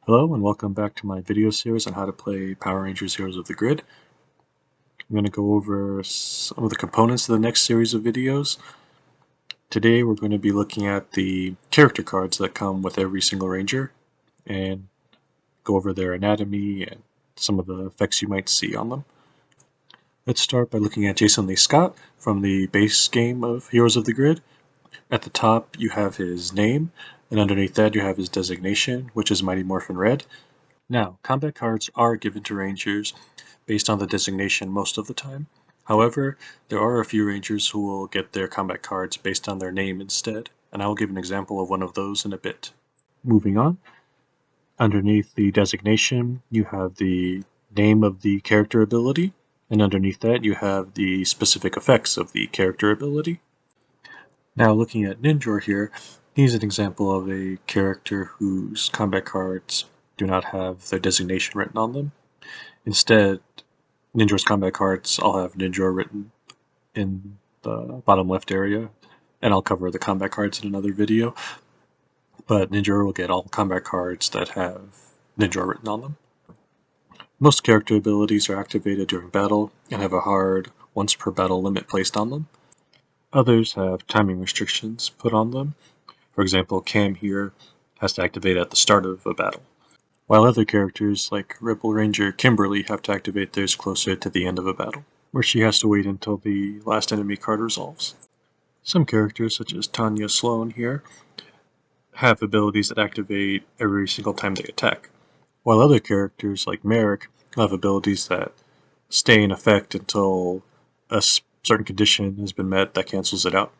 Hello and welcome back to my video series on how to play Power Rangers Heroes of the Grid. I'm going to go over some of the components of the next series of videos. Today we're going to be looking at the character cards that come with every single Ranger and go over their anatomy and some of the effects you might see on them. Let's start by looking at Jason Lee Scott from the base game of Heroes of the Grid. At the top you have his name, and underneath that you have his designation, which is Mighty Morphin Red. Now, combat cards are given to Rangers based on the designation most of the time. However, there are a few Rangers who will get their combat cards based on their name instead, and I will give an example of one of those in a bit. Moving on, underneath the designation, you have the name of the character ability, and underneath that you have the specific effects of the character ability. Now, looking at Ninjor here, he's an example of a character whose combat cards do not have their designation written on them. Instead, Ninjor's combat cards all have Ninjor written in the bottom left area, and I'll cover the combat cards in another video. But Ninjor will get all combat cards that have Ninjor written on them. Most character abilities are activated during battle and have a hard once per battle limit placed on them. Others have timing restrictions put on them. For example, Cam here has to activate at the start of a battle, while other characters like Rebel Ranger Kimberly have to activate theirs closer to the end of a battle, where she has to wait until the last enemy card resolves. Some characters, such as Tanya Sloan here, have abilities that activate every single time they attack, while other characters like Merrick have abilities that stay in effect until a certain condition has been met that cancels it out.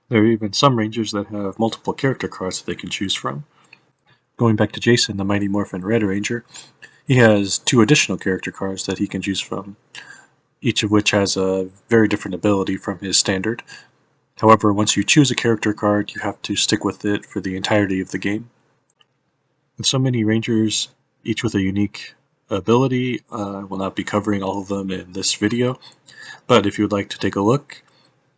There are even some Rangers that have multiple character cards that they can choose from. Going back to Jason, the Mighty Morphin Red Ranger, he has 2 additional character cards that he can choose from, each of which has a very different ability from his standard. However, once you choose a character card, you have to stick with it for the entirety of the game. With so many Rangers, each with a unique ability, I will not be covering all of them in this video, but if you would like to take a look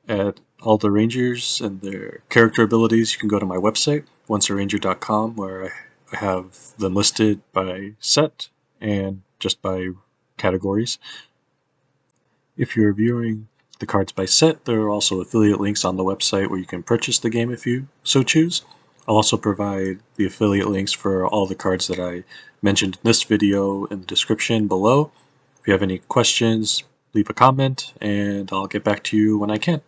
at all the Rangers and their character abilities, you can go to my website, oncearanger.com, where I have them listed by set and just by categories. If you're viewing the cards by set, there are also affiliate links on the website where you can purchase the game if you so choose. I'll also provide the affiliate links for all the cards that I mentioned in this video in the description below. If you have any questions, leave a comment and I'll get back to you when I can.